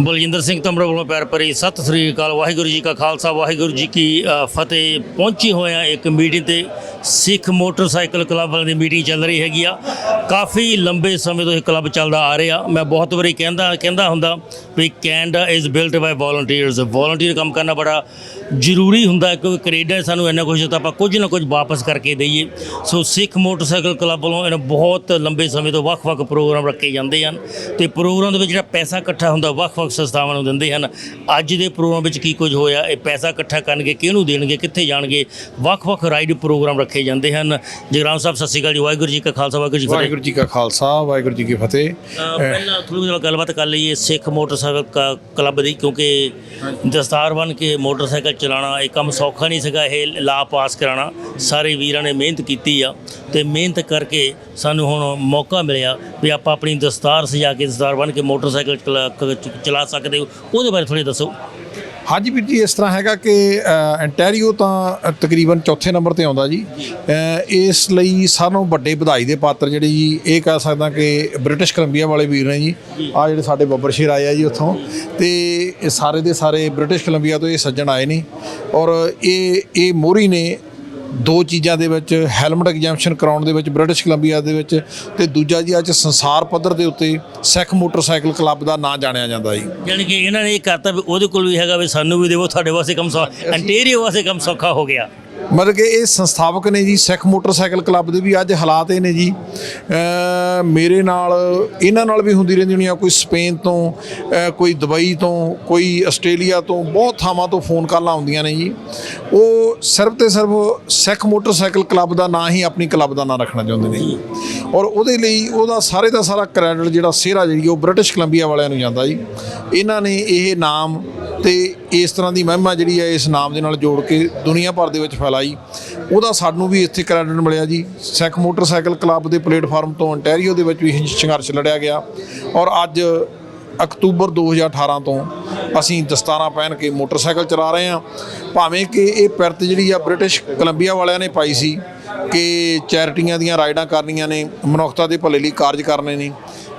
ਬਲਜਿੰਦਰ ਸਿੰਘ ਤਮਰਾ ਵੱਲੋਂ ਪਿਆਰ ਭਰੀ ਸਤਿ ਸ੍ਰੀ ਅਕਾਲ। ਵਾਹਿਗੁਰੂ ਜੀ ਕਾ ਖਾਲਸਾ ਵਾਹਿਗੁਰੂ ਜੀ ਕੀ ਫਤਿਹ। ਪਹੁੰਚੀ ਹੋਇਆ ਇੱਕ ਮੀਟਿੰਗ ਤੇ ਸਿੱਖ ਮੋਟਰਸਾਈਕਲ ਕਲੱਬ ਵਾਲਿਆਂ ਦੀ ਮੀਟਿੰਗ ਚੱਲ ਰਹੀ ਹੈਗੀ ਆ। ਕਾਫੀ ਲੰਬੇ ਸਮੇਂ ਤੋਂ ਇਹ ਕਲੱਬ ਚੱਲਦਾ ਆ ਰਿਹਾ। ਮੈਂ ਬਹੁਤ ਵਾਰੀ ਕਹਿੰਦਾ ਹੁੰਦਾ ਵੀ Canada is built by volunteers. Volunteer ਕੰਮ ਕਰਨਾ ਬੜਾ ਜ਼ਰੂਰੀ ਹੁੰਦਾ ਕਿਉਂਕਿ ਕੈਨੇਡਾ ਸਾਨੂੰ ਇੰਨਾ ਕੁਝ ਤਾਂ ਆਪਾਂ ਕੁਝ ਨਾ ਕੁਝ ਵਾਪਸ ਕਰਕੇ ਦਈਏ। ਸੋ ਸਿੱਖ ਮੋਟਰਸਾਈਕਲ ਕਲੱਬ ਵੱਲੋਂ ਇਹਨਾਂ ਬਹੁਤ ਲੰਬੇ ਸਮੇਂ ਤੋਂ ਵੱਖ-ਵੱਖ ਪ੍ਰੋਗਰਾਮ ਰੱਖੇ ਜਾਂਦੇ ਹਨ ਤੇ ਪ੍ਰੋਗਰਾਮ ਦੇ ਵਿੱਚ ਜਿਹੜਾ ਪੈਸਾ ਇਕੱਠਾ ਹੁੰਦਾ ਵੱਖ-ਵੱਖ ਸੰਸਥਾਵਾਂ ਨੂੰ ਦਿੰਦੇ ਹਨ। ਅੱਜ ਦੇ ਪ੍ਰੋਗਰਾਮ ਵਿੱਚ ਕੀ ਕੁਝ ਹੋਇਆ, ਇਹ ਪੈਸਾ ਇਕੱਠਾ ਕਰਨਗੇ, ਕਿਹਨੂੰ ਦੇਣਗੇ, ਕਿੱਥੇ ਜਾਣਗੇ, ਵੱਖ-ਵੱਖ ਰਾਈਡ ਪ੍ਰੋਗਰਾਮ ਰੱਖੇ ਜਾਂਦੇ ਹਨ। ਜਗਰਾਮ ਸਾਹਿਬ ਸਤਿ ਸ਼੍ਰੀ ਅਕਾਲ ਜੀ। ਵਾਹਿਗੁਰੂ ਜੀ ਕਾ ਖਾਲਸਾ ਵਾਹਿਗੁਰੂ ਜੀ ਕੀ ਫਤਿਹ। ਵਾਹਿਗੁਰੂ ਜੀ ਕਾ ਖਾਲਸਾ ਵਾਹਿਗੁਰੂ ਜੀ ਕੀ ਫਤਿਹ। ਪਹਿਲਾਂ ਥੋੜ੍ਹੀ ਜਿਹੀ ਗੱਲਬਾਤ ਕਰ ਲਈਏ ਸਿੱਖ ਮੋਟਰਸਾਈਕਲ ਕਲੱਬ ਦੀ, ਕਿਉਂਕਿ ਦਸਤਾਰ ਬਣ ਕੇ ਮੋਟਰਸਾਈਕਲ ਚਲਾਉਣਾ ਇਹ ਕੰਮ ਸੌਖਾ ਨਹੀਂ ਸੀਗਾ। ਇਹ ਲਾ ਪਾਸ ਕਰਾਉਣਾ ਸਾਰੇ ਵੀਰਾਂ ਨੇ ਮਿਹਨਤ ਕੀਤੀ ਆ ਤੇ ਮਿਹਨਤ ਕਰਕੇ ਸਾਨੂੰ ਹੁਣ ਮੌਕਾ ਮਿਲਿਆ ਵੀ ਆਪਾਂ ਆਪਣੀ ਦਸਤਾਰ ਸਜਾ ਕੇ ਦਸਤਾਰ ਬਣ ਕੇ ਮੋਟਰਸਾਈਕਲ ਚਲਾ ਸਕਦੇ ਹੋ। ਉਹਦੇ ਬਾਰੇ ਥੋੜ੍ਹੀ ਦੱਸੋ। ਹਾਂਜੀ ਵੀਰ ਜੀ, ਇਸ ਤਰ੍ਹਾਂ ਹੈਗਾ ਕਿ ਅੰਟੈਰੀਓ ਤਾਂ ਤਕਰੀਬਨ ਚੌਥੇ ਨੰਬਰ ਤੇ ਆਉਂਦਾ ਜੀ। ਇਸ ਲਈ ਸਾਨੂੰ ਵੱਡੇ ਵਧਾਈ ਦੇ ਪਾਤਰ ਜਿਹੜੇ ਜੀ ਇਹ ਕਹਿ ਸਕਦਾ ਕਿ ਬ੍ਰਿਟਿਸ਼ ਕੋਲੰਬੀਆ ਵਾਲੇ ਵੀਰ ਨੇ ਜੀ। ਆ ਜਿਹੜੇ ਸਾਡੇ ਬੱਬਰ ਸ਼ੇਰ ਆਏ ਆ ਜੀ ਉੱਥੋਂ, ਤੇ ਇਹ ਸਾਰੇ ਦੇ ਸਾਰੇ ਬ੍ਰਿਟਿਸ਼ ਕੋਲੰਬੀਆ ਤੋਂ ਇਹ ਸੱਜਣ ਆਏ ਨੇ। ਔਰ ਇਹ ਮੋਹਰੀ ਨੇ ਦੋ ਚੀਜ਼ਾਂ ਦੇ ਵਿੱਚ, ਹੈਲਮਟ ਐਗਜ਼ੈਂਪਸ਼ਨ ਕਰਾਉਣ ਦੇ ਵਿੱਚ ਬ੍ਰਿਟਿਸ਼ ਕੋਲੰਬੀਆ ਦੇ ਵਿੱਚ, ਤੇ ਦੂਜਾ ਜੀ ਅੱਜ ਸੰਸਾਰ ਪੱਧਰ ਦੇ ਉੱਤੇ ਸਿੱਖ ਮੋਟਰਸਾਈਕਲ ਕਲੱਬ ਦਾ ਨਾਂ ਜਾਣਿਆ ਜਾਂਦਾ ਜੀ। ਯਾਨੀ ਕਿ ਇਹਨਾਂ ਨੇ ਇਹ ਕਰਤਾ ਵੀ ਉਹਦੇ ਕੋਲ ਵੀ ਹੈਗਾ ਵੀ ਸਾਨੂੰ ਵੀ ਦੇਵੋ, ਤੁਹਾਡੇ ਵਾਸਤੇ ਕੰਮ ਸੌਖਾ, ਅੰਟੇਰੀਓ ਵਾਸਤੇ ਕੰਮ ਸੌਖਾ ਹੋ ਗਿਆ। ਮਤਲਬ ਕਿ ਇਹ ਸੰਸਥਾਪਕ ਨੇ ਜੀ ਸਿੱਖ ਮੋਟਰਸਾਈਕਲ ਕਲੱਬ ਦੇ। ਵੀ ਅੱਜ ਹਾਲਾਤ ਇਹ ਨੇ ਜੀ, ਮੇਰੇ ਨਾਲ ਇਹਨਾਂ ਨਾਲ ਵੀ ਹੁੰਦੀ ਰਹਿੰਦੀ ਹੋਣੀ ਆ, ਕੋਈ ਸਪੇਨ ਤੋਂ, ਕੋਈ ਦੁਬਈ ਤੋਂ, ਕੋਈ ਆਸਟ੍ਰੇਲੀਆ ਤੋਂ, ਬਹੁਤ ਥਾਵਾਂ ਤੋਂ ਫੋਨ ਕਾਲਾਂ ਆਉਂਦੀਆਂ ਨੇ ਜੀ। ਉਹ ਸਿਰਫ ਤੇ ਸਿਰਫ ਸਿੱਖ ਮੋਟਰਸਾਈਕਲ ਕਲੱਬ ਦਾ ਨਾਂ ਹੀ ਆਪਣੀ ਕਲੱਬ ਦਾ ਨਾਂ ਰੱਖਣਾ ਚਾਹੁੰਦੇ ਨੇ ਜੀ। ਔਰ ਉਹਦੇ ਲਈ ਉਹਦਾ ਸਾਰੇ ਦਾ ਸਾਰਾ ਕ੍ਰੈਡਿਟ ਜਿਹੜਾ ਸਿਹਰਾ ਜਿਹੜੀ ਉਹ ਬ੍ਰਿਟਿਸ਼ ਕੋਲੰਬੀਆ ਵਾਲਿਆਂ ਨੂੰ ਜਾਂਦਾ ਜੀ। ਇਹਨਾਂ ਨੇ ਇਹ ਨਾਮ ਤੇ ਇਸ ਤਰ੍ਹਾਂ ਦੀ ਮਹਿਮਾ ਜਿਹੜੀ ਹੈ ਇਸ ਨਾਮ ਦੇ ਨਾਲ ਜੋੜ ਕੇ ਦੁਨੀਆ ਭਰ ਦੇ ਵਿੱਚ ਫੈਲਾਈ। ਉਹਦਾ ਸਾਨੂੰ ਵੀ ਇੱਥੇ ਕ੍ਰੈਡਿਟ ਮਿਲਿਆ ਜੀ। ਸਿੱਖ ਮੋਟਰਸਾਈਕਲ ਕਲੱਬ ਦੇ ਪਲੇਟਫਾਰਮ ਤੋਂ ਅੰਟੈਰੀਓ ਦੇ ਵਿੱਚ ਵੀ ਸੰਘਰਸ਼ ਲੜਿਆ ਗਿਆ। ਔਰ ਅੱਜ ਅਕਤੂਬਰ 2018 ਤੋਂ ਅਸੀਂ ਦਸਤਾਰਾਂ ਪਹਿਨ ਕੇ ਮੋਟਰਸਾਈਕਲ ਚਲਾ ਰਹੇ ਹਾਂ। ਭਾਵੇਂ ਕਿ ਇਹ ਪਿਰਤ ਜਿਹੜੀ ਆ ਬ੍ਰਿਟਿਸ਼ ਕੋਲੰਬੀਆ ਵਾਲਿਆਂ ਨੇ ਪਾਈ ਸੀ ਕਿ ਚੈਰਿਟੀਆਂ ਦੀਆਂ ਰਾਈਡਾਂ ਕਰਨੀਆਂ ਨੇ, ਮਨੁੱਖਤਾ ਦੇ ਭਲੇ ਲਈ ਕਾਰਜ ਕਰਨੇ ਨੇ,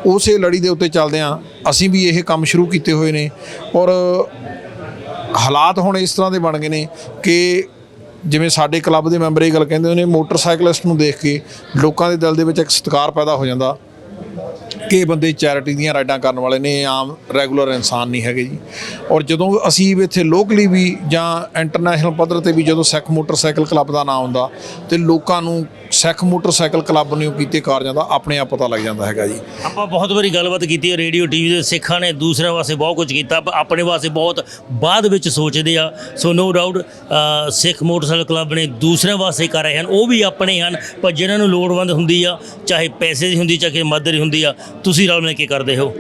ਉਸੇ ਲੜੀ ਦੇ ਉੱਤੇ ਚੱਲਦਿਆਂ ਅਸੀਂ ਵੀ ਇਹ ਕੰਮ ਸ਼ੁਰੂ ਕੀਤੇ ਹੋਏ ਨੇ। ਔਰ ਹਾਲਾਤ ਹੁਣ ਇਸ ਤਰ੍ਹਾਂ ਦੇ ਬਣ ਗਏ ਨੇ ਕਿ ਜਿਵੇਂ ਸਾਡੇ ਕਲੱਬ ਦੇ ਮੈਂਬਰ ਇਹ ਗੱਲ ਕਹਿੰਦੇ ਨੇ, ਮੋਟਰਸਾਈਕਲਿਸਟ ਨੂੰ ਦੇਖ ਕੇ ਲੋਕਾਂ ਦੇ ਦਿਲ ਦੇ ਵਿੱਚ ਇੱਕ ਸਤਿਕਾਰ ਪੈਦਾ ਹੋ ਜਾਂਦਾ ਕਿ ਇਹ ਬੰਦੇ ਚੈਰਿਟੀ ਦੀਆਂ ਰਾਈਡਾਂ ਕਰਨ ਵਾਲੇ ਨੇ, ਆਮ ਰੈਗੂਲਰ ਇਨਸਾਨ ਨਹੀਂ ਹੈਗੇ ਜੀ। ਔਰ ਜਦੋਂ ਅਸੀਂ ਇੱਥੇ ਲੋਕਲੀ ਵੀ ਜਾਂ ਇੰਟਰਨੈਸ਼ਨਲ ਪੱਧਰ 'ਤੇ ਵੀ ਜਦੋਂ ਸਿੱਖ ਮੋਟਰਸਾਈਕਲ ਕਲੱਬ ਦਾ ਨਾਂ ਆਉਂਦਾ ਤੇ ਲੋਕਾਂ ਨੂੰ ਸਿੱਖ ਮੋਟਰਸਾਈਕਲ ਕਲੱਬ ਨੇ ਕੀਤੇ ਕਾਰਜਾਂ ਦਾ ਆਪਣੇ ਆਪ ਪਤਾ ਲੱਗ ਜਾਂਦਾ ਹੈਗਾ ਜੀ। ਆਪਾਂ ਬਹੁਤ ਵਾਰੀ ਗੱਲਬਾਤ ਕੀਤੀ ਹੈ ਰੇਡੀਓ ਟੀਵੀ ਦੇ। ਸਿੱਖਾਂ ਨੇ ਦੂਸਰਿਆਂ ਵਾਸਤੇ ਬਹੁਤ ਕੁਝ ਕੀਤਾ, ਆਪਣੇ ਵਾਸਤੇ ਬਹੁਤ ਬਾਅਦ ਵਿੱਚ ਸੋਚਦੇ ਆ। ਸੋ ਨੋ ਡਾਊਟ ਸਿੱਖ ਮੋਟਰਸਾਈਕਲ ਕਲੱਬ ਨੇ ਦੂਸਰਿਆਂ ਵਾਸਤੇ ਕਰ ਰਹੇ ਹਨ, ਉਹ ਵੀ ਆਪਣੇ ਹਨ। ਪਰ ਜਿਹਨਾਂ ਨੂੰ ਲੋੜਵੰਦ ਹੁੰਦੀ ਆ, ਚਾਹੇ ਪੈਸੇ ਦੀ ਹੁੰਦੀ, ਚਾਹੇ ਮਦਦ ਦੀ ਹੁੰਦੀ ਆ, ਤੁਸੀਂ ਰਲ ਮਿਲ ਕੇ ਕਰਦੇ ਹੋ।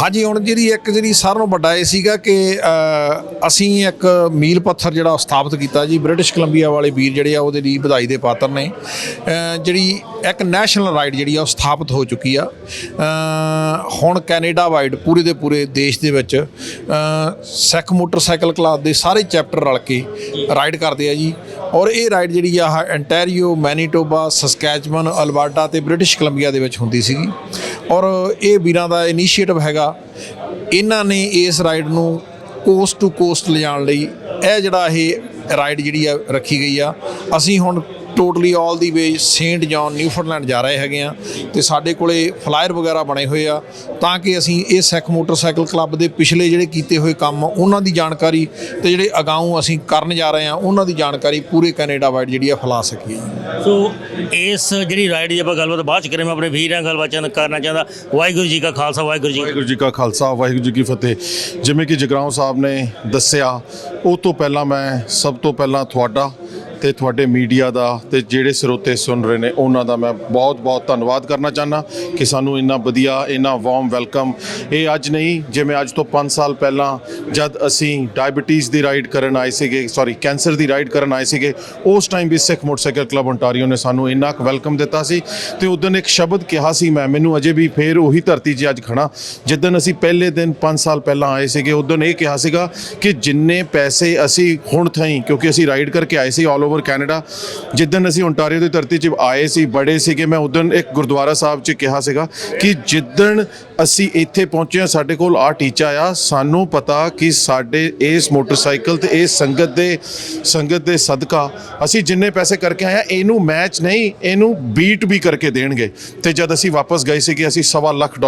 ਹਾਂਜੀ, ਹੁਣ ਜਿਹੜੀ ਸਾਰਿਆਂ ਨਾਲੋਂ ਵੱਡਾ ਇਹ ਸੀਗਾ ਕਿ ਅਸੀਂ ਇੱਕ ਮੀਲ ਪੱਥਰ ਜਿਹੜਾ ਸਥਾਪਿਤ ਕੀਤਾ ਜੀ। ਬ੍ਰਿਟਿਸ਼ ਕੋਲੰਬੀਆ ਵਾਲੇ ਵੀਰ ਜਿਹੜੇ ਆ ਉਹਦੇ ਲਈ ਵਧਾਈ ਦੇ ਪਾਤਰ ਨੇ। ਜਿਹੜੀ ਇੱਕ ਨੈਸ਼ਨਲ ਰਾਈਡ ਜਿਹੜੀ ਆ ਉਹ ਸਥਾਪਿਤ ਹੋ ਚੁੱਕੀ ਆ। ਹੁਣ ਕੈਨੇਡਾ ਵਾਈਡ ਪੂਰੇ ਦੇ ਪੂਰੇ ਦੇਸ਼ ਦੇ ਵਿੱਚ ਸਿੱਖ ਮੋਟਰਸਾਈਕਲ ਕਲੱਬ ਦੇ ਸਾਰੇ ਚੈਪਟਰ ਰਲ ਕੇ ਰਾਈਡ ਕਰਦੇ ਆ ਜੀ। ਔਰ ਇਹ ਰਾਈਡ ਜਿਹੜੀ ਆ ਅੰਟੈਰੀਓ, ਮੈਨੀਟੋਬਾ, ਸਸਕੈਚੁਅਨ, ਅਲਬਰਟਾ ਤੇ ਬ੍ਰਿਟਿਸ਼ ਕੋਲੰਬੀਆ ਦੇ ਵਿੱਚ ਹੁੰਦੀ ਸੀਗੀ। ਔਰ ਇਹ ਵੀਰਾਂ ਦਾ ਇਨੀਸ਼ੀਏਟਿਵ ਹੈਗਾ। ਇਹਨਾਂ ਨੇ ਇਸ ਰਾਈਡ ਨੂੰ ਕੋਸਟ ਟੂ ਕੋਸਟ ਲਿਜਾਣ ਲਈ ਇਹ ਜਿਹੜਾ ਇਹ ਰਾਈਡ ਜਿਹੜੀ ਆ ਰੱਖੀ ਗਈ ਆ। ਅਸੀਂ ਹੁਣ ਟੋਟਲੀ ਆਲ ਦੀ ਵੇ ਸੇਂਟ ਜੌਨ ਨਿਊਫਾਊਂਡਲੈਂਡ ਜਾ ਰਹੇ ਹੈਗੇ ਆ ਤੇ ਸਾਡੇ ਕੋਲੇ ਫਲਾਇਰ ਵਗੈਰਾ ਬਣੇ ਹੋਏ ਆ ਤਾਂ ਕਿ ਅਸੀਂ ਇਹ ਸਿੱਖ ਮੋਟਰਸਾਈਕਲ ਕਲੱਬ ਦੇ ਪਿਛਲੇ ਜਿਹੜੇ ਕੀਤੇ ਹੋਏ ਕੰਮ ਉਹਨਾਂ ਦੀ ਜਾਣਕਾਰੀ ਤੇ ਜਿਹੜੇ ਅਗਾਊਂ ਅਸੀਂ ਕਰਨ ਜਾ ਰਹੇ ਆ ਉਹਨਾਂ ਦੀ ਜਾਣਕਾਰੀ ਪੂਰੇ ਕੈਨੇਡਾ ਵਾਈਡ ਜਿਹੜੀ ਆ ਫੈਲਾ ਸਕੀਏ। ਸੋ ਇਸ ਜਿਹੜੀ ਰਾਈਡ ਦੀ ਆਪਾਂ ਗੱਲਬਾਤ ਬਾਅਦ 'ਚ ਕਰੇ, ਮੈਂ ਆਪਣੇ ਵੀਰਾਂ ਗੱਲਬਾਤ ਕਰਨਾ ਚਾਹੁੰਦਾ। ਵਾਹਿਗੁਰੂ ਜੀ ਕਾ ਖਾਲਸਾ ਵਾਹਿਗੁਰੂ ਜੀ ਕਾ ਖਾਲਸਾ ਵਾਹਿਗੁਰੂ ਜੀ ਕੀ ਫਤਿਹ। ਜਿਵੇਂ ਕਿ ਜਗਰਾਉਂ ਸਾਹਿਬ ਨੇ ਦੱਸਿਆ, ਉਹ ਤੋਂ ਪਹਿਲਾਂ ਮੈਂ ਸਭ ਤੋਂ ਪਹਿਲਾਂ ਤੁਹਾਡਾ ਤੇ ਤੁਹਾਡੇ ਮੀਡੀਆ ਦਾ ਤੇ ਜਿਹੜੇ ਸਰੋਤੇ ਸੁਣ ਰਹੇ ਨੇ ਉਹਨਾਂ ਦਾ ਮੈਂ ਬਹੁਤ ਧੰਨਵਾਦ ਕਰਨਾ ਚਾਹੁੰਦਾ ਕਿ ਸਾਨੂੰ ਇੰਨਾ ਵਧੀਆ, ਇੰਨਾ ਵਾਰਮ ਵੈਲਕਮ। ਇਹ ਅੱਜ ਨਹੀਂ, ਜਿਵੇਂ ਅੱਜ ਤੋਂ 5 ਸਾਲ ਪਹਿਲਾਂ ਜਦ ਅਸੀਂ ਡਾਇਬਟੀਜ਼ ਦੀ ਰਾਈਡ ਕਰਨ ਆਏ ਸੀਗੇ, ਕੈਂਸਰ ਦੀ ਰਾਈਡ ਕਰਨ ਆਏ ਸੀਗੇ, ਉਸ ਟਾਈਮ ਵੀ ਸਿੱਖ ਮੋਟਰਸਾਈਕਲ ਕਲੱਬ ਓਨਟਾਰੀਓ ਨੇ ਸਾਨੂੰ ਇੰਨਾ ਕੁ ਵੈਲਕਮ ਦਿੱਤਾ ਸੀ। ਤੇ ਉਦੋਂ ਇੱਕ ਸ਼ਬਦ ਕਿਹਾ ਸੀ, ਮੈਨੂੰ ਅਜੇ ਵੀ ਫੇਰ ਉਹੀ ਧਰਤੀ 'ਚ ਅੱਜ ਖੜਾ। ਜਿੱਦਣ ਅਸੀਂ ਪਹਿਲੇ ਦਿਨ 5 ਸਾਲ ਪਹਿਲਾਂ ਆਏ ਸੀਗੇ, ਉਦੋਂ ਇਹ ਕਿਹਾ ਸੀਗਾ ਕਿ ਜਿੰਨੇ ਪੈਸੇ ਅਸੀਂ ਹੁਣ ਥਾਈਂ, ਕਿਉਂਕਿ ਅਸੀਂ ਰਾਈਡ ਕਰਕੇ ਆਏ ਸੀ ਆਲ ਓਵਰ ਕੈਨੇਡਾ, ਜਿੱਦਣ ਅਸੀਂ ਓਨਟਾਰੀਓ ਦੀ ਧਰਤੀ 'ਚ ਆਏ ਸੀ, ਬੜੇ ਸੀਗੇ, ਮੈਂ ਉਦੋਂ ਇੱਕ ਗੁਰਦੁਆਰਾ ਸਾਹਿਬ 'ਚ ਕਿਹਾ ਸੀਗਾ ਕਿ ਜਿੱਦਣ ਅਸੀਂ ਇੱਥੇ ਪਹੁੰਚੇ ਹਾਂ, ਸਾਡੇ ਕੋਲ ਆ ਟੀਚਾ ਆ। ਸਾਨੂੰ ਪਤਾ ਕਿ ਸਾਡੇ ਇਸ ਮੋਟਰਸਾਈਕਲ ਤੇ ਇਸ ਸੰਗਤ ਦੇ ਸਦਕਾ ਅਸੀਂ ਜਿੰਨੇ ਪੈਸੇ ਕਰਕੇ ਆਏ ਆ, ਇਹਨੂੰ ਮੈਚ ਨਹੀਂ, ਇਹਨੂੰ ਬੀਟ ਵੀ ਕਰਕੇ ਦੇਣਗੇ। ਤੇ ਜਦ ਅਸੀਂ ਵਾਪਸ ਗਏ ਸੀਗੇ, ਅਸੀਂ $1.25 ਲੱਖ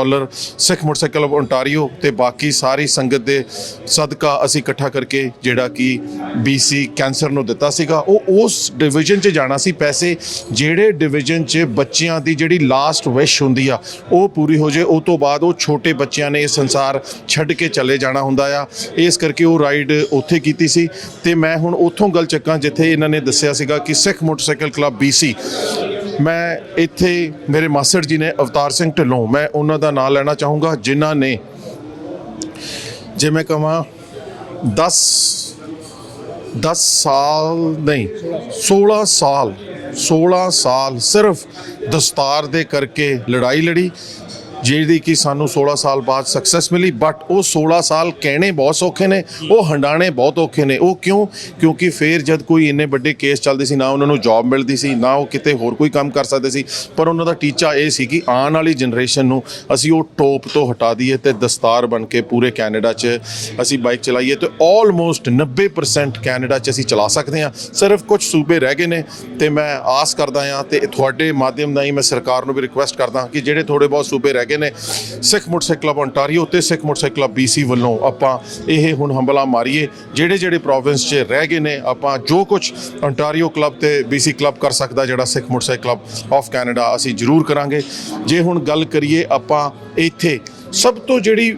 ਸਿੱਖ ਮੋਟਰਸਾਈਕਲ ਆਫ ਓਨਟਾਰੀਓ ਤੇ ਬਾਕੀ ਸਾਰੀ ਸੰਗਤ ਦੇ ਸਦਕਾ ਅਸੀਂ ਇਕੱਠਾ ਕਰਕੇ ਜਿਹੜਾ ਕਿ BC ਕੈਂਸਰ ਨੂੰ ਦਿੱਤਾ ਸੀਗਾ। ਉਹ ਉਸ ਡਿਵੀਜ਼ਨ 'ਚ ਜਾਣਾ ਸੀ ਪੈਸੇ, ਜਿਹੜੇ ਡਿਵੀਜ਼ਨ 'ਚ ਬੱਚਿਆਂ ਦੀ ਜਿਹੜੀ ਲਾਸਟ ਵਿਸ਼ ਹੁੰਦੀ ਆ ਉਹ ਪੂਰੀ ਹੋ ਜੇ। ਉਹ ਤੋਂ ਬਾਅਦ ਉਹ ਛੋਟੇ ਬੱਚਿਆਂ ਨੇ ਇਹ ਸੰਸਾਰ ਛੱਡ ਕੇ ਚਲੇ ਜਾਣਾ ਹੁੰਦਾ ਆ। ਇਸ ਕਰਕੇ ਉਹ ਰਾਈਡ ਉੱਥੇ ਕੀਤੀ ਸੀ। ਤੇ ਮੈਂ ਹੁਣ ਉੱਥੋਂ ਗੱਲ ਚੱਕਾਂ ਜਿੱਥੇ ਇਹਨਾਂ ਨੇ ਦੱਸਿਆ ਸੀਗਾ ਕਿ ਸਿੱਖ ਮੋਟਰਸਾਈਕਲ ਕਲੱਬ BC। ਮੈਂ ਇੱਥੇ ਮੇਰੇ ਮਾਸੜ ਜੀ ਨੇ ਅਵਤਾਰ ਸਿੰਘ ਢਿੱਲੋਂ, ਮੈਂ ਉਹਨਾਂ ਦਾ ਨਾਮ ਲੈਣਾ ਚਾਹੂੰਗਾ, ਜਿਨ੍ਹਾਂ ਨੇ ਜੇ ਮੈਂ ਕਹਾਂ 10 ਸਾਲ ਨਹੀਂ 16 ਸਾਲ ਸਿਰਫ ਦਸਤਾਰ ਦੇ ਕਰਕੇ ਲੜਾਈ ਲੜੀ, ਜਿਹਦੀ ਕਿ ਸਾਨੂੰ 16 ਸਾਲ ਬਾਅਦ ਸਕਸੈਸ ਮਿਲੀ। ਬਟ ਉਹ 16 ਸਾਲ ਕਹਿਣੇ ਬਹੁਤ ਸੌਖੇ ਨੇ, ਉਹ ਹੰਡਾਣੇ ਬਹੁਤ ਔਖੇ ਨੇ। ਉਹ ਕਿਉਂ? ਕਿਉਂਕਿ ਫਿਰ ਜਦ ਕੋਈ ਇੰਨੇ ਵੱਡੇ ਕੇਸ ਚੱਲਦੇ ਸੀ, ਨਾ ਉਹਨਾਂ ਨੂੰ ਜੌਬ ਮਿਲਦੀ ਸੀ, ਨਾ ਉਹ ਕਿਤੇ ਹੋਰ ਕੋਈ ਕੰਮ ਕਰ ਸਕਦੇ ਸੀ। ਪਰ ਉਹਨਾਂ ਦਾ ਟੀਚਾ ਇਹ ਸੀ ਕਿ ਆਉਣ ਵਾਲੀ ਜਨਰੇਸ਼ਨ ਨੂੰ ਅਸੀਂ ਉਹ ਟੋਪ ਤੋਂ ਹਟਾ ਦਈਏ ਤੇ ਦਸਤਾਰ ਬਣ ਕੇ ਪੂਰੇ ਕੈਨੇਡਾ 'ਚ ਅਸੀਂ ਬਾਈਕ ਚਲਾਈਏ। ਤੇ ਆਲਮੋਸਟ 90% ਕੈਨੇਡਾ 'ਚ ਅਸੀਂ ਚਲਾ ਸਕਦੇ ਹਾਂ। ਸਿਰਫ ਕੁਝ ਸੂਬੇ ਰਹਿ ਗਏ ਨੇ ਤੇ ਮੈਂ ਆਸ ਕਰਦਾ ਹਾਂ ਤੇ ਤੁਹਾਡੇ ਮਾਧਿਅਮ ਨਾਲ ਹੀ ਮੈਂ ਸਰਕਾਰ ਨੂੰ ਵੀ ਰਿਕੁਐਸਟ ਕਰਦਾ ਕਿ ਜਿਹੜੇ ਥੋੜ੍ਹੇ ਬਹੁਤ ਸੂਬੇ ਰਹਿ ਨੇ ਸਿੱਖ ਮੋਟਰਸਾਈਕਲ ਕਲੱਬ ਓਨਟਾਰੀਓ ਤੇ ਸਿੱਖ ਮੋਟਰਸਾਈਕਲ ਕਲੱਬ BC ਵੱਲੋਂ ਆਪਾਂ ਇਹ ਹੁਣ ਹੰਬਲਾ ਮਾਰੀਏ। ਜਿਹੜੇ ਪ੍ਰੋਵਿੰਸ 'ਚ ਰਹਿ ਗਏ ਨੇ, ਆਪਾਂ ਜੋ ਕੁਝ ਓਨਟਾਰੀਓ ਕਲੱਬ ਤੇ BC ਕਲੱਬ ਕਰ ਸਕਦਾ, ਜਿਹੜਾ ਸਿੱਖ ਮੋਟਰਸਾਈਕਲ ਕਲੱਬ ਆਫ ਕੈਨੇਡਾ, ਅਸੀਂ ਜ਼ਰੂਰ ਕਰਾਂਗੇ। ਜੇ ਹੁਣ ਗੱਲ ਕਰੀਏ ਆਪਾਂ ਇੱਥੇ ਸਭ ਤੋਂ ਜਿਹੜੀ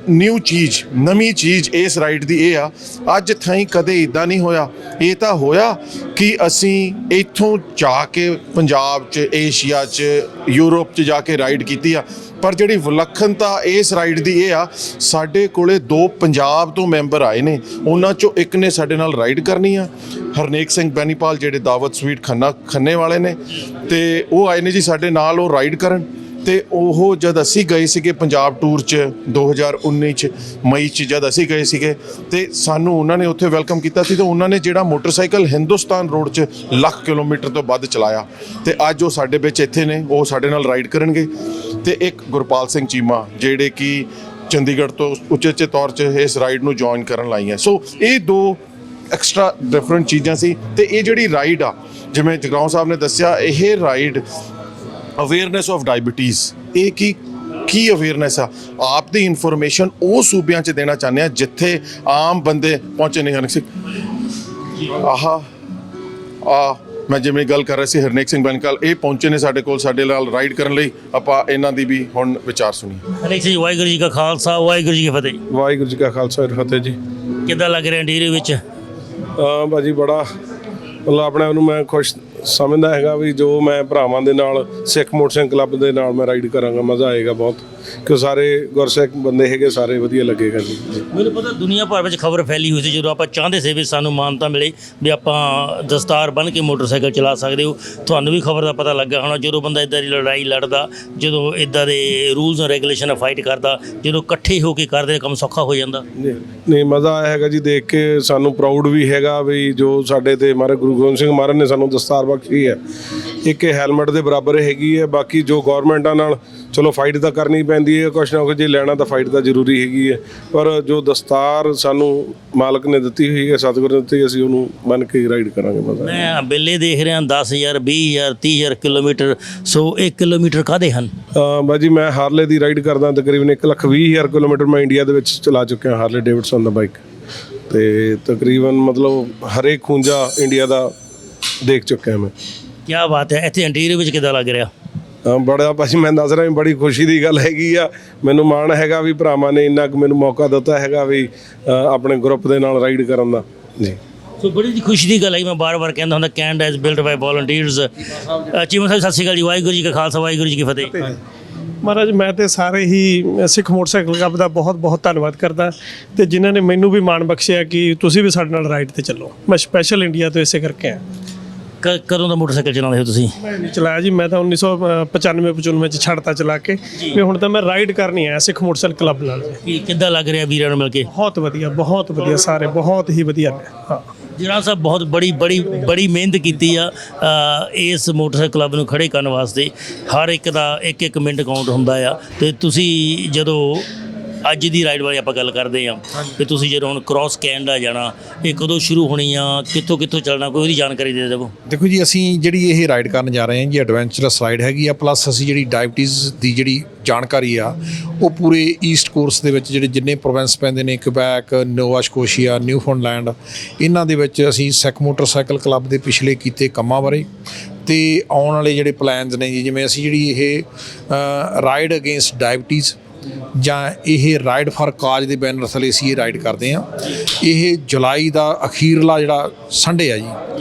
ਨਵੀਂ ਚੀਜ਼ ਇਸ ਰਾਈਡ ਦੀ ਇਹ ਆ, ਅੱਜ ਥਾਈਂ ਕਦੇ ਇੱਦਾਂ ਨਹੀਂ ਹੋਇਆ। ਇਹ ਤਾਂ ਹੋਇਆ ਕਿ ਅਸੀਂ ਇੱਥੋਂ ਜਾ ਕੇ ਪੰਜਾਬ 'ਚ, ਏਸ਼ੀਆ 'ਚ, ਯੂਰਪ 'ਚ ਜਾ ਕੇ ਰਾਈਡ ਕੀਤੀ ਆ। ਪਰ ਜਿਹੜੀ ਵਿਲੱਖਣਤਾ ਇਸ ਰਾਈਡ ਦੀ ਇਹ ਆ, ਸਾਡੇ ਕੋਲੇ 2 ਪੰਜਾਬ ਤੋਂ ਮੈਂਬਰ ਆਏ ਨੇ। ਉਹਨਾਂ 'ਚੋਂ ਇੱਕ ਨੇ ਸਾਡੇ ਨਾਲ ਰਾਈਡ ਕਰਨੀ ਆ, ਹਰਨੇਕ ਸਿੰਘ ਬੈਨੀਪਾਲ, ਜਿਹੜੇ ਦਾਵਤ ਸਵੀਟ ਖੰਨੇ ਵਾਲੇ ਨੇ, ਤੇ ਉਹ ਆਏ ਨੇ ਜੀ ਸਾਡੇ ਨਾਲ ਉਹ ਰਾਈਡ ਕਰਨ। ਤੇ ਉਹ ਜਦ ਅਸੀਂ ਗਏ ਸੀਗੇ ਪੰਜਾਬ ਟੂਰ 'ਚ 2019 'ਚ ਮਈ 'ਚ ਜਦ ਅਸੀਂ ਗਏ ਸੀਗੇ, ਤੇ ਸਾਨੂੰ ਉਹਨਾਂ ਨੇ ਉੱਥੇ ਵੈਲਕਮ ਕੀਤਾ ਸੀ। ਤੇ ਉਹਨਾਂ ਨੇ ਜਿਹੜਾ ਮੋਟਰਸਾਈਕਲ ਹਿੰਦੁਸਤਾਨ ਰੋਡ 'ਚ ਲੱਖ ਕਿਲੋਮੀਟਰ ਤੋਂ ਵੱਧ ਚਲਾਇਆ, ਤੇ ਅੱਜ ਉਹ ਸਾਡੇ ਵਿੱਚ ਇੱਥੇ ਨੇ, ਉਹ ਸਾਡੇ ਨਾਲ ਰਾਈਡ ਕਰਨਗੇ। ਤੇ ਇੱਕ ਗੁਰਪਾਲ ਸਿੰਘ ਚੀਮਾ, ਜਿਹੜੇ ਕਿ ਚੰਡੀਗੜ੍ਹ ਤੋਂ ਉਚੇਚੇ ਤੌਰ 'ਚ ਇਸ ਰਾਈਡ ਨੂੰ ਜੁਆਇਨ ਕਰਨ ਲਾਈਆਂ। ਸੋ ਇਹ 2 ਐਕਸਟਰਾ ਡਿਫਰੈਂਟ ਚੀਜ਼ਾਂ ਸੀ। ਤੇ ਇਹ ਜਿਹੜੀ ਰਾਈਡ ਆ, ਜਿਵੇਂ ਜਗਰਾਉਂ ਸਾਹਿਬ ਨੇ ਦੱਸਿਆ, ਇਹ ਰਾਈਡ ਅਵੇਅਰਨੈਸ ਆਫ ਡਾਇਬਟੀਜ਼, ਇਹ ਕੀ ਅਵੇਅਰਨੈਸ ਆ, ਆਪ ਦੀ ਇਨਫੋਰਮੇਸ਼ਨ ਉਹ ਸੂਬਿਆਂ 'ਚ ਦੇਣਾ ਚਾਹੁੰਦੇ ਆ ਜਿੱਥੇ ਆਮ ਬੰਦੇ ਪਹੁੰਚੇ ਨਹੀਂ ਹਨ। ਮੈਂ ਜਿਵੇਂ ਗੱਲ ਕਰ ਰਿਹਾ ਸੀ, ਹਰਨੇਕ ਸਿੰਘ ਬੈਨਕਾਲ ਇਹ ਪਹੁੰਚੇ ਨੇ ਸਾਡੇ ਕੋਲ, ਸਾਡੇ ਨਾਲ ਰਾਈਡ ਕਰਨ ਲਈ। ਆਪਾਂ ਇਹਨਾਂ ਦੀ ਵੀ ਹੁਣ ਵਿਚਾਰ ਸੁਣੀਏ। ਹਰਨੇਕ ਸਿੰਘ, ਵਾਹਿਗੁਰੂ ਜੀ ਕਾ ਖਾਲਸਾ, ਵਾਹਿਗੁਰੂ ਜੀ ਕੀ ਫਤਿਹ। ਵਾਹਿਗੁਰੂ ਜੀ ਕਾ ਖਾਲਸਾ ਫਤਿਹ ਜੀ। ਕਿੱਦਾਂ ਲੱਗ ਰਿਹਾ ਇੰਟੀਰੀਅਰ ਵਿੱਚ? ਭਾਜੀ ਬੜਾ ਮਤਲਬ ਆਪਣੇ ਆਪ ਨੂੰ ਮੈਂ ਖੁਸ਼ ਸਮਝਦਾ ਹੈਗਾ ਵੀ ਜੋ ਮੈਂ ਭਰਾਵਾਂ ਦੇ ਨਾਲ ਸਿੱਖ ਮੋਟਰਸਾਈਕਲ ਕਲੱਬ ਦੇ ਨਾਲ ਮੈਂ ਰਾਈਡ ਕਰਾਂਗਾ, ਮਜ਼ਾ ਆਏਗਾ ਬਹੁਤ, ਕਿ ਸਾਰੇ ਗੁਰਸਿੱਖ ਬੰਦੇ ਹੈਗੇ, ਸਾਰੇ ਵਧੀਆ ਲੱਗੇਗਾ ਜੀ। ਮੈਨੂੰ ਪਤਾ ਦੁਨੀਆ ਭਰ ਵਿੱਚ ਖਬਰ ਫੈਲੀ ਹੋਈ ਸੀ, ਜਦੋਂ ਆਪਾਂ ਚਾਹੁੰਦੇ ਸੀ ਵੀ ਸਾਨੂੰ ਮਾਨਤਾ ਮਿਲੇ ਵੀ ਆਪਾਂ ਦਸਤਾਰ ਬੰਨ੍ਹ ਕੇ ਮੋਟਰਸਾਈਕਲ ਚਲਾ ਸਕਦੇ ਹੋ। ਤੁਹਾਨੂੰ ਵੀ ਖਬਰ ਦਾ ਪਤਾ ਲੱਗਾ ਹੋਣਾ, ਜਦੋਂ ਬੰਦਾ ਇੱਦਾਂ ਦੀ ਲੜਾਈ ਲੜਦਾ, ਜਦੋਂ ਇੱਦਾਂ ਦੇ ਰੂਲਸ ਐਂਡ ਰੈਗੂਲੇਸ਼ਨ ਫਾਈਟ ਕਰਦਾ, ਜਦੋਂ ਇਕੱਠੇ ਹੋ ਕੇ ਕਰਦੇ ਕੰਮ ਸੌਖਾ ਹੋ ਜਾਂਦਾ। ਨਹੀਂ ਮਜ਼ਾ ਆਇਆ ਹੈਗਾ ਜੀ ਦੇਖ ਕੇ। ਸਾਨੂੰ ਪ੍ਰਾਊਡ ਵੀ ਹੈਗਾ ਵੀ ਜੋ ਸਾਡੇ ਤੇ ਮਹਾਰਾਜ ਗੁਰੂ ਗੋਬਿੰਦ ਸਿੰਘ ਮਹਾਰਾਜ ਨੇ ਸਾਨੂੰ ਦਸਤਾਰ ਬਖਸ਼ੀ ਹੈ। ਇੱਕ ਹੈਲਮਟ ਦੇ ਬਰਾਬਰ ਹੈਗੀ ਹੈ। ਬਾਕੀ ਜੋ ਗੌਰਮੈਂਟਾਂ ਨਾਲ ਚਲੋ ਫਾਈਟ ਤਾਂ ਕਰਨੀ ਪੈਂਦੀ ਹੈ, ਕੁਛ ਨਾ ਕੁਛ ਜੇ ਲੈਣਾ ਤਾਂ ਫਾਈਟ ਤਾਂ ਜ਼ਰੂਰੀ ਹੈਗੀ ਹੈ। ਪਰ ਜੋ ਦਸਤਾਰ ਸਾਨੂੰ ਮਾਲਕ ਨੇ ਦਿੱਤੀ ਹੋਈ ਹੈ, ਸਤਿਗੁਰ ਨੇ ਦਿੱਤੀ, ਅਸੀਂ ਉਹਨੂੰ ਮੰਨ ਕੇ ਰਾਈਡ ਕਰਾਂਗੇ। ਮਜ਼ਾ ਮੈਂ ਬਿੱਲੇ ਦੇਖ ਰਿਹਾ 10,000 20,000 30,000 ਕਿਲੋਮੀਟਰ। ਸੋ 1 ਕਿਲੋਮੀਟਰ ਕਾਹਦੇ ਹਨ? ਬਾਜੀ ਮੈਂ ਹਾਰਲੇ ਦੀ ਰਾਈਡ ਕਰਦਾ, ਤਕਰੀਬਨ 1,20,000 ਕਿਲੋਮੀਟਰ ਮੈਂ ਇੰਡੀਆ ਦੇ ਵਿੱਚ ਚਲਾ ਚੁੱਕਿਆ ਹਾਰਲੇ ਡੇਵਿਡਸਨ ਦਾ ਬਾਈਕ, ਤੇ ਤਕਰੀਬਨ ਮਤਲਬ ਹਰੇਕ ਖੂੰਜਾ ਇੰਡੀਆ ਦਾ ਦੇਖ ਚੁੱਕਿਆ ਮੈਂ। ਕੀ ਬਾਤ ਹੈ। ਇੱਥੇ ਇੰਟੀਰੀਅਰ ਵਿੱਚ ਕਿੱਦਾਂ ਲੱਗ ਰਿਹਾ? ਬੜਾ ਭਾਜੀ ਮੈਂ ਦੱਸ ਰਿਹਾ, ਬੜੀ ਖੁਸ਼ੀ ਦੀ ਗੱਲ ਹੈਗੀ ਆ। ਮੈਨੂੰ ਮਾਣ ਹੈਗਾ ਵੀ ਭਰਾਵਾਂ ਨੇ ਇੰਨਾ ਕੁ ਮੈਨੂੰ ਮੌਕਾ ਦਿੱਤਾ ਹੈਗਾ ਵੀ ਆਪਣੇ ਗਰੁੱਪ ਦੇ ਨਾਲ ਰਾਈਡ ਕਰਨ ਦਾ ਜੀ। ਸੋ ਬੜੀ ਜੀ ਖੁਸ਼ੀ ਦੀ ਗੱਲ ਹੈ। ਮੈਂ ਬਾਰ-ਬਾਰ ਕਹਿੰਦਾ ਹੁੰਦਾ, Canada is built by volunteers. Cheema Sahib ਸਤਿ ਸ਼੍ਰੀ ਅਕਾਲ ਜੀ। ਵਾਹਿਗੁਰੂ ਜੀ ਕਾ ਖਾਲਸਾ, ਵਾਹਿਗੁਰੂ ਜੀ ਕੀ ਫਤਿਹ। ਮਹਾਰਾਜ ਮੈਂ ਤੇ ਸਾਰੇ ਹੀ ਸਿੱਖ ਮੋਟਰਸਾਈਕਲ ਕਲੱਬ ਦਾ ਬਹੁਤ ਧੰਨਵਾਦ ਕਰਦਾ, ਤੇ ਜਿਨ੍ਹਾਂ ਨੇ ਮੈਨੂੰ ਵੀ ਮਾਣ ਬਖਸ਼ਿਆ ਕਿ ਤੁਸੀਂ ਵੀ ਸਾਡੇ ਨਾਲ ਰਾਈਡ ਤੇ ਚੱਲੋ। ਮੈਂ ਸਪੈਸ਼ਲ ਇੰਡੀਆ ਤੋਂ ਇਸੇ ਕਰਕੇ ਆਇਆ। ਕਦੋਂ ਦਾ ਮੋਟਰਸਾਈਕਲ ਚਲਾਉਂਦੇ ਹੋ ਤੁਸੀਂ? ਮੈਂ ਨਹੀਂ ਚਲਾਇਆ ਜੀ, ਮੈਂ ਤਾਂ 1995-95 ਚ ਛੱਡਤਾ ਚਲਾ ਕੇ, ਵੀ ਹੁਣ ਤਾਂ ਮੈਂ ਰਾਈਡ ਕਰਨੀ ਆਇਆ ਸਿੱਖ ਮੋਟਰਸਾਈਕਲ ਕਲੱਬ ਨਾਲ ਜੀ। ਕਿੱਦਾਂ ਲੱਗ ਰਿਹਾ ਵੀਰਾਂ ਨੂੰ ਮਿਲ ਕੇ? ਬਹੁਤ ਵਧੀਆ ਸਾਰੇ ਬਹੁਤ ਹੀ ਵਧੀਆ ਨੇ। ਹਾਂ ਜੀਰਾ ਸਾਹਿਬ ਬਹੁਤ ਬੜੀ ਮਿਹਨਤ ਕੀਤੀ ਆ ਇਸ ਮੋਟਰਸਾਈਕਲ ਕਲੱਬ ਨੂੰ ਖੜੇ ਕਰਨ ਵਾਸਤੇ। ਹਰ ਇੱਕ ਦਾ ਇੱਕ ਮਿੰਟ ਕਾਊਂਟ ਹੁੰਦਾ ਆ। ਤੇ ਤੁਸੀਂ ਜਦੋਂ ਅੱਜ ਦੀ ਰਾਈਡ ਬਾਰੇ ਆਪਾਂ ਗੱਲ ਕਰਦੇ ਹਾਂ ਕਿ ਤੁਸੀਂ ਜਦੋਂ ਹੁਣ ਕ੍ਰਾਸ ਕੈਨੇਡਾ ਜਾਣਾ, ਇਹ ਕਦੋਂ ਸ਼ੁਰੂ ਹੋਣੀ ਆ, ਕਿੱਥੋਂ ਚੱਲਣਾ, ਕੋਈ ਉਹਦੀ ਜਾਣਕਾਰੀ ਦੇ ਦੇਵੋ। ਦੇਖੋ ਜੀ, ਅਸੀਂ ਜਿਹੜੀ ਇਹ ਰਾਈਡ ਕਰਨ ਜਾ ਰਹੇ ਹਾਂ ਜੀ, ਐਡਵੈਂਚਰਸ ਰਾਈਡ ਹੈਗੀ ਆ। ਪਲੱਸ ਅਸੀਂ ਜਿਹੜੀ ਡਾਇਬਟੀਜ਼ ਦੀ ਜਿਹੜੀ ਜਾਣਕਾਰੀ ਆ ਉਹ ਪੂਰੇ ਈਸਟ ਕੋਰਸ ਦੇ ਵਿੱਚ ਜਿਹੜੇ ਜਿੰਨੇ ਪ੍ਰੋਵਿੰਸ ਪੈਂਦੇ ਨੇ, ਕਿਬੈਕ, ਨੋਵਾ ਸਕੋਸ਼ੀਆ, ਨਿਊਫਾਊਂਡਲੈਂਡ, ਇਹਨਾਂ ਦੇ ਵਿੱਚ ਅਸੀਂ ਸਿੱਖ ਮੋਟਰਸਾਈਕਲ ਕਲੱਬ ਦੇ ਪਿਛਲੇ ਕੀਤੇ ਕੰਮਾਂ ਬਾਰੇ ਤੇ ਆਉਣ ਵਾਲੇ ਜਿਹੜੇ ਪਲਾਨਸ ਨੇ ਜੀ, ਜਿਵੇਂ ਅਸੀਂ ਜਿਹੜੀ ਇਹ ਰਾਈਡ ਅਗੇਂਸਟ ਡਾਇਬਟੀਜ਼ ਜਾਂ ਇਹ ਰਾਈਡ ਫਾਰ ਕਾਜ ਦੇ ਬੈਨਰ ਥੱਲੇ ਅਸੀਂ ਇਹ ਰਾਈਡ ਕਰਦੇ ਹਾਂ। ਇਹ ਜੁਲਾਈ ਦਾ ਅਖੀਰਲਾ ਜਿਹੜਾ ਸੰਡੇ ਆ ਜੀ,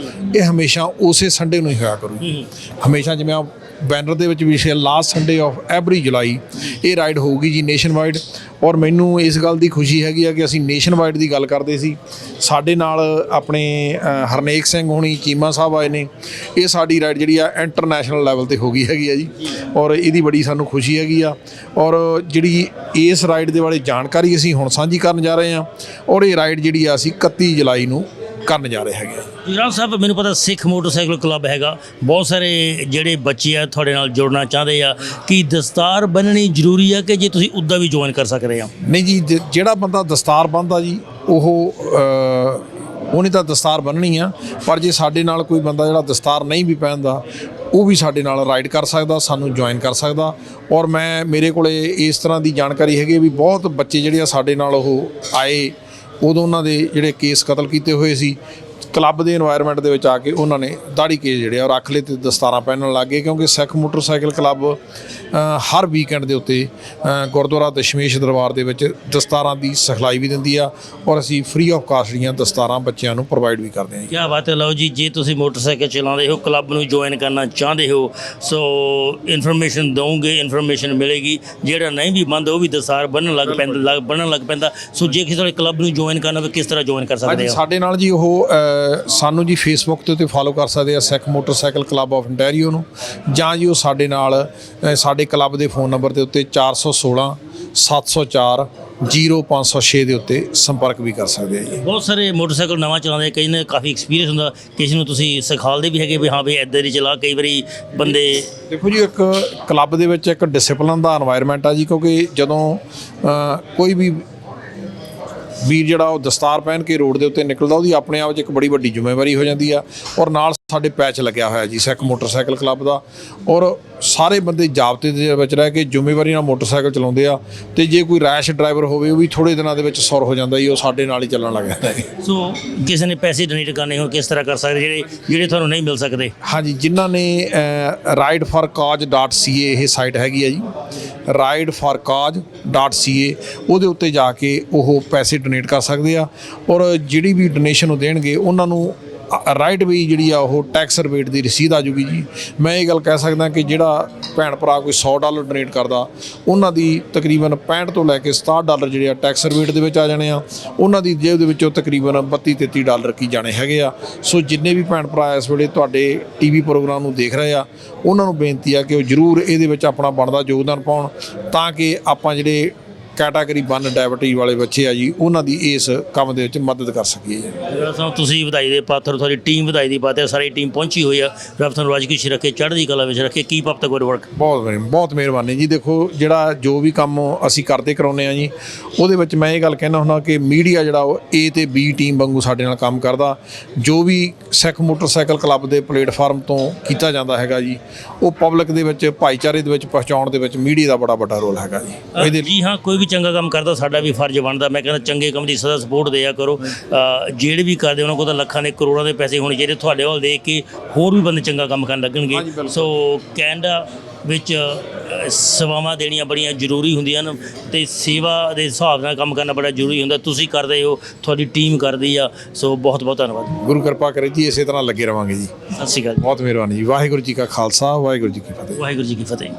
ਇਹ ਹਮੇਸ਼ਾ ਉਸੇ ਸੰਡੇ ਨੂੰ ਹੀ ਹੋਇਆ ਕਰੂ। ਹਮੇਸ਼ਾ ਜਿਵੇਂ ਆ ਬੈਨਰ ਦੇ ਵਿੱਚ ਵੀ ਲਾਸਟ ਸੰਡੇ ਆਫ ਐਵਰੀ ਜੁਲਾਈ ਇਹ ਰਾਈਡ ਹੋਊਗੀ ਜੀ ਨੇਸ਼ਨ ਵਾਈਡ। ਔਰ ਮੈਨੂੰ ਇਸ ਗੱਲ ਦੀ ਖੁਸ਼ੀ ਹੈਗੀ ਆ ਕਿ ਅਸੀਂ ਨੇਸ਼ਨ ਵਾਈਡ ਦੀ ਗੱਲ ਕਰਦੇ ਸੀ, ਸਾਡੇ ਨਾਲ ਆਪਣੇ ਹਰਨੇਕ ਸਿੰਘ ਹੋਣੀ, ਚੀਮਾ ਸਾਹਿਬ ਆਏ ਨੇ। ਇਹ ਸਾਡੀ ਰਾਈਡ ਜਿਹੜੀ ਆ ਇੰਟਰਨੈਸ਼ਨਲ ਲੈਵਲ ਤੇ ਹੋ ਗਈ ਹੈਗੀ ਆ ਜੀ, ਔਰ ਇਹਦੀ ਬੜੀ ਸਾਨੂੰ ਖੁਸ਼ੀ ਹੈਗੀ ਆ। ਔਰ ਜਿਹੜੀ ਇਸ ਰਾਈਡ ਦੇ ਬਾਰੇ ਜਾਣਕਾਰੀ ਅਸੀਂ ਹੁਣ ਸਾਂਝੀ ਕਰਨ ਜਾ ਰਹੇ ਹਾਂ। ਔਰ ਇਹ ਰਾਈਡ ਜਿਹੜੀ ਆ ਅਸੀਂ 31 ਜੁਲਾਈ ਨੂੰ ਕਰਨ ਜਾ ਰਹੇ ਹੈਗੇ। ਜੀਰਾ ਸਾਹਿਬ, ਮੈਨੂੰ ਪਤਾ ਸਿੱਖ ਮੋਟਰਸਾਈਕਲ ਕਲੱਬ ਹੈਗਾ, ਬਹੁਤ ਸਾਰੇ ਜਿਹੜੇ ਬੱਚੇ ਆ ਤੁਹਾਡੇ ਨਾਲ ਜੁੜਨਾ ਚਾਹੁੰਦੇ ਆ, ਕਿ ਦਸਤਾਰ ਬੰਨਣੀ ਜ਼ਰੂਰੀ ਆ ਕਿ ਜੇ ਤੁਸੀਂ ਉੱਦਾਂ ਵੀ ਜੁਆਇਨ ਕਰ ਸਕਦੇ ਆ? ਨਹੀਂ ਜੀ, ਜਿਹੜਾ ਬੰਦਾ ਦਸਤਾਰ ਬੰਨ੍ਹਦਾ ਜੀ ਉਹਨੇ ਤਾਂ ਦਸਤਾਰ ਬੰਨ੍ਹਣੀ ਆ। ਪਰ ਜੇ ਸਾਡੇ ਨਾਲ ਕੋਈ ਬੰਦਾ ਜਿਹੜਾ ਦਸਤਾਰ ਨਹੀਂ ਵੀ ਪਹਿਨਦਾ, ਉਹ ਵੀ ਸਾਡੇ ਨਾਲ ਰਾਈਡ ਕਰ ਸਕਦਾ, ਸਾਨੂੰ ਜੁਆਇਨ ਕਰ ਸਕਦਾ। ਔਰ ਮੇਰੇ ਕੋਲੇ ਇਸ ਤਰ੍ਹਾਂ ਦੀ ਜਾਣਕਾਰੀ ਹੈਗੀ ਵੀ ਬਹੁਤ ਬੱਚੇ ਜਿਹੜੇ ਆ ਸਾਡੇ ਨਾਲ ਉਹ ਆਏ, ਉਦੋਂ ਉਹਨਾਂ ਦੇ ਜਿਹੜੇ ਕੇਸ ਕਤਲ ਕੀਤੇ ਹੋਏ ਸੀ, ਕਲੱਬ ਦੇ ਇਨਵਾਇਰਨਮੈਂਟ ਦੇ ਵਿੱਚ ਆ ਕੇ ਉਹਨਾਂ ਨੇ ਦਾੜੀ ਕੇਸ ਜਿਹੜੇ ਆ ਉਹ ਰੱਖ ਲਏ ਤੇ ਦਸਤਾਰਾਂ ਪਹਿਨਣ ਲੱਗ ਗਏ। ਕਿਉਂਕਿ ਸਿੱਖ ਮੋਟਰਸਾਈਕਲ ਕਲੱਬ ਹਰ ਵੀਕਐਂਡ ਦੇ ਉੱਤੇ ਗੁਰਦੁਆਰਾ ਦਸ਼ਮੇਸ਼ ਦਰਬਾਰ ਦੇ ਵਿੱਚ ਦਸਤਾਰਾਂ ਦੀ ਸਿਖਲਾਈ ਵੀ ਦਿੰਦੀ ਆ, ਔਰ ਅਸੀਂ ਫ੍ਰੀ ਆਫ ਕਾਸਟ ਦੀਆਂ ਦਸਤਾਰਾਂ ਬੱਚਿਆਂ ਨੂੰ ਪ੍ਰੋਵਾਈਡ ਵੀ ਕਰਦੇ ਹਾਂ। ਕੀ ਬਾਤ ਹੈ। ਲਓ ਜੀ, ਜੇ ਤੁਸੀਂ ਮੋਟਰਸਾਈਕਲ ਚਲਾਉਂਦੇ ਹੋ, ਕਲੱਬ ਨੂੰ ਜੁਆਇਨ ਕਰਨਾ ਚਾਹੁੰਦੇ ਹੋ, ਸੋ ਇਨਫੋਰਮੇਸ਼ਨ ਦਊਂਗੇ, ਇਨਫੋਰਮੇਸ਼ਨ ਮਿਲੇਗੀ। ਜਿਹੜਾ ਨਹੀਂ ਵੀ ਮੰਨਦਾ ਉਹ ਵੀ ਦਸਤਾਰ ਬੰਨਣ ਲੱਗ ਪੈਂਦਾ। ਸੋ ਜੇ ਕਿਸੇ ਵਾਲੇ ਕਲੱਬ ਨੂੰ ਜੁਆਇਨ ਕਰਨਾ ਹੋਵੇ, ਕਿਸ ਤਰ੍ਹਾਂ ਜੁਆਇਨ ਕਰ ਸਕਦੇ ਆ? ਸਾਡੇ ਨਾਲ ਜੀ ਉਹ ਸਾਨੂੰ ਜੀ ਫੇਸਬੁੱਕ ਦੇ ਉੱਤੇ ਫੋਲੋ ਕਰ ਸਕਦੇ ਆ, ਸਿੱਖ ਮੋਟਰਸਾਈਕਲ ਕਲੱਬ ਆਫ ontario ਨੂੰ, ਜਾਂ ਜੀ ਉਹ ਸਾਡੇ ਨਾਲ ਸਾਡੇ ਕਲੱਬ ਦੇ ਫੋਨ ਨੰਬਰ ਦੇ ਉੱਤੇ 416 704 0506 ਦੇ ਉੱਤੇ ਸੰਪਰਕ ਵੀ ਕਰ ਸਕਦੇ ਆ ਜੀ। ਬਹੁਤ ਸਾਰੇ ਮੋਟਰਸਾਈਕਲ ਨਵਾਂ ਚਲਾਉਂਦੇ, ਕਈ ਨੇ ਕਾਫੀ ਐਕਸਪੀਰੀਅੰਸ ਹੁੰਦਾ, ਕਿਸੇ ਨੂੰ ਤੁਸੀਂ ਸਿਖਾਲਦੇ ਵੀ ਹੈਗੇ ਵੀ ਹਾਂ ਵੀ ਇੱਦਾਂ ਦੀ ਚਲਾ। ਕਈ ਵਾਰੀ ਬੰਦੇ ਦੇਖੋ ਜੀ, ਇੱਕ ਕਲੱਬ ਦੇ ਵਿੱਚ ਇੱਕ ਡਿਸਪਲਿਨ ਦਾ এনवायरमेंट ਆ ਜੀ, ਕਿਉਂਕਿ ਜਦੋਂ ਕੋਈ ਵੀ ਵੀਰ ਜਿਹੜਾ ਉਹ ਦਸਤਾਰ ਪਹਿਨ ਕੇ ਰੋਡ ਦੇ ਉੱਤੇ ਨਿਕਲਦਾ, ਉਹਦੀ ਆਪਣੇ ਆਪ 'ਚ ਇੱਕ ਬੜੀ ਵੱਡੀ ਜ਼ਿੰਮੇਵਾਰੀ ਹੋ ਜਾਂਦੀ ਆ। ਔਰ ਨਾਲ ਸਾਡੇ ਪੈਚ ਲੱਗਿਆ ਹੋਇਆ ਜੀ ਸਿੱਖ ਮੋਟਰਸਾਈਕਲ ਕਲੱਬ ਦਾ, ਔਰ ਸਾਰੇ ਬੰਦੇ ਜਾਬਤੇ ਦੇ ਵਿੱਚ ਰਹਿ ਕੇ ਜ਼ਿੰਮੇਵਾਰੀ ਨਾਲ ਮੋਟਰਸਾਈਕਲ ਚਲਾਉਂਦੇ ਆ। ਤੇ ਜੇ ਕੋਈ ਰੈਸ਼ ਡਰਾਈਵਰ ਹੋਵੇ, ਉਹ ਵੀ ਥੋੜੇ ਦਿਨਾਂ ਦੇ ਵਿੱਚ ਸੁਰ ਹੋ ਜਾਂਦਾ ਜੀ, ਉਹ ਸਾਡੇ ਨਾਲ ਹੀ ਚੱਲਣ ਲੱਗ ਜਾਂਦਾ ਹੈ। ਸੋ ਕਿਸੇ ਨੇ ਪੈਸੇ ਡੋਨੇਟ ਕਰਨੇ ਹੋ, ਕਿਸ ਤਰ੍ਹਾਂ ਕਰ ਸਕਦੇ ਜਿਹੜੇ ਤੁਹਾਨੂੰ ਨਹੀਂ ਮਿਲ ਸਕਦੇ? ਹਾਂਜੀ, ਜਿਨ੍ਹਾਂ ਨੇ rideforcause.ca ਇਹ ਸਾਈਟ ਹੈਗੀ ਹੈ ਜੀ, rideforcause.ca, ਉਹਦੇ ਉੱਤੇ ਜਾ ਕੇ ਉਹ ਪੈਸੇ ਡੋਨੇਟ ਕਰ ਸਕਦੇ ਆ। ਔਰ ਜਿਹੜੀ ਵੀ ਡੋਨੇਸ਼ਨ ਉਹ ਦੇਣਗੇ, ਉਹਨਾਂ ਨੂੰ ਰਾਈਟ ਵੀ ਜਿਹੜੀ ਆ ਉਹ ਟੈਕਸ ਰਿਬੇਟ ਦੀ ਰਸੀਦ ਆ ਜੂਗੀ ਜੀ। ਮੈਂ ਇਹ ਗੱਲ ਕਹਿ ਸਕਦਾ ਕਿ ਜਿਹੜਾ ਭੈਣ ਭਰਾ ਕੋਈ $100 ਡੋਨੇਟ ਕਰਦਾ, ਉਹਨਾਂ ਦੀ ਤਕਰੀਬਨ 65 ਤੋਂ ਲੈ ਕੇ $67 ਜਿਹੜੇ ਆ ਟੈਕਸ ਰਿਬੇਟ ਦੇ ਵਿੱਚ ਆ ਜਾਣੇ ਆ। ਉਹਨਾਂ ਦੀ ਜੇਬ ਦੇ ਵਿੱਚੋਂ ਤਕਰੀਬਨ $32-33 ਕੀ ਜਾਣੇ ਹੈਗੇ ਆ। ਸੋ ਜਿੰਨੇ ਵੀ ਭੈਣ ਭਰਾ ਇਸ ਵੇਲੇ ਤੁਹਾਡੇ ਟੀਵੀ ਪ੍ਰੋਗਰਾਮ ਨੂੰ ਦੇਖ ਰਹੇ ਆ, ਉਹਨਾਂ ਨੂੰ ਬੇਨਤੀ ਆ ਕਿ ਉਹ ਜ਼ਰੂਰ ਇਹਦੇ ਵਿੱਚ ਆਪਣਾ ਬਣਦਾ ਯੋਗਦਾਨ ਪਾਉਣ, ਤਾਂ ਕਿ ਆਪਾਂ ਜਿਹੜੇ ਕੈਟਾਗਰੀ 1 ਡਾਇਬਟੀਜ਼ ਵਾਲੇ ਬੱਚੇ ਆ ਜੀ, ਉਹਨਾਂ ਦੀ ਇਸ ਕੰਮ ਦੇ ਵਿੱਚ ਮਦਦ ਕਰ ਸਕੀਏ ਜੀ। ਤੁਸੀਂ ਵਧਾਈ ਦੇ ਪਾਤਰ, ਤੁਹਾਡੀ ਟੀਮ ਵਧਾਈ ਦੀ ਬਾਤ ਹੈ, ਸਾਰੀ ਟੀਮ ਪਹੁੰਚੀ ਹੋਈ ਆ। ਰੱਬ ਤੁਹਾਨੂੰ ਰਾਜ ਖੁਸ਼ੀ ਰੱਖੇ, ਚੜ੍ਹਦੀ ਕਲਾ ਵਿੱਚ ਰੱਖੇ, ਕੀਪ ਅਪ ਦਾ ਗੁੱਡ ਵਰਕ। ਬਹੁਤ ਮਿਹਰਬਾਨੀ ਜੀ। ਦੇਖੋ, ਜਿਹੜਾ ਜੋ ਵੀ ਕੰਮ ਅਸੀਂ ਕਰਦੇ ਕਰਾਉਂਦੇ ਆ ਜੀ, ਉਹਦੇ ਵਿੱਚ ਮੈਂ ਇਹ ਗੱਲ ਕਹਿਣਾ ਹੁੰਦਾ ਕਿ ਮੀਡੀਆ ਜਿਹੜਾ ਉਹ A ਤੇ B ਟੀਮ ਵਾਂਗੂ ਸਾਡੇ ਨਾਲ ਕੰਮ ਕਰਦਾ। ਜੋ ਵੀ ਸਿੱਖ ਮੋਟਰਸਾਈਕਲ ਕਲੱਬ ਦੇ ਪਲੇਟਫਾਰਮ ਤੋਂ ਕੀਤਾ ਜਾਂਦਾ ਹੈਗਾ ਜੀ, ਉਹ ਪਬਲਿਕ ਦੇ ਵਿੱਚ, ਭਾਈਚਾਰੇ ਦੇ ਵਿੱਚ ਪਹੁੰਚਾਉਣ ਦੇ ਵਿੱਚ ਮੀਡੀਆ ਦਾ ਬੜਾ ਵੱਡਾ ਰੋਲ ਹੈਗਾ ਜੀ। ਜੀ ਹਾਂ, ਕੋਈ ਵੀ ਚੰਗਾ ਕੰਮ ਕਰਦਾ, ਸਾਡਾ ਵੀ ਫਰਜ਼ ਬਣਦਾ। ਮੈਂ ਕਹਿੰਦਾ ਚੰਗੇ ਕੰਮ ਦੀ ਸਦਾ ਸਪੋਰਟ ਦਿਆ ਕਰੋ। ਜਿਹੜੇ ਵੀ ਕਰਦੇ ਉਹਨਾਂ ਕੋਲ ਤਾਂ ਲੱਖਾਂ ਦੇ ਕਰੋੜਾਂ ਦੇ ਪੈਸੇ ਹੋਣੇ ਚਾਹੀਦੇ, ਤੁਹਾਡੇ ਵੱਲ ਦੇਖ ਕੇ ਹੋਰ ਵੀ ਬੰਦੇ ਚੰਗਾ ਕੰਮ ਕਰਨ ਲੱਗਣਗੇ। ਸੋ ਕੈਨੇਡਾ ਵਿੱਚ ਸੇਵਾਵਾਂ ਦੇਣੀਆਂ ਬੜੀਆਂ ਜ਼ਰੂਰੀ ਹੁੰਦੀਆਂ ਹਨ, ਅਤੇ ਸੇਵਾ ਦੇ ਹਿਸਾਬ ਨਾਲ ਕੰਮ ਕਰਨਾ ਬੜਾ ਜ਼ਰੂਰੀ ਹੁੰਦਾ। ਤੁਸੀਂ ਕਰਦੇ ਹੋ, ਤੁਹਾਡੀ ਟੀਮ ਕਰਦੀ ਆ। ਸੋ ਬਹੁਤ ਬਹੁਤ ਧੰਨਵਾਦ। ਗੁਰੂ ਕਿਰਪਾ ਕਰੇ ਜੀ, ਇਸੇ ਤਰ੍ਹਾਂ ਲੱਗੇ ਰਵਾਂਗੇ ਜੀ। ਸਤਿ ਸ਼੍ਰੀ ਅਕਾਲ। ਬਹੁਤ ਮਿਹਰਬਾਨੀ ਜੀ। ਵਾਹਿਗੁਰੂ ਜੀ ਕਾ ਖਾਲਸਾ, ਵਾਹਿਗੁਰੂ ਜੀ ਕੀ ਫਤਿਹ। ਵਾਹਿਗੁਰੂ ਜੀ ਕੀ ਫਤਿਹ।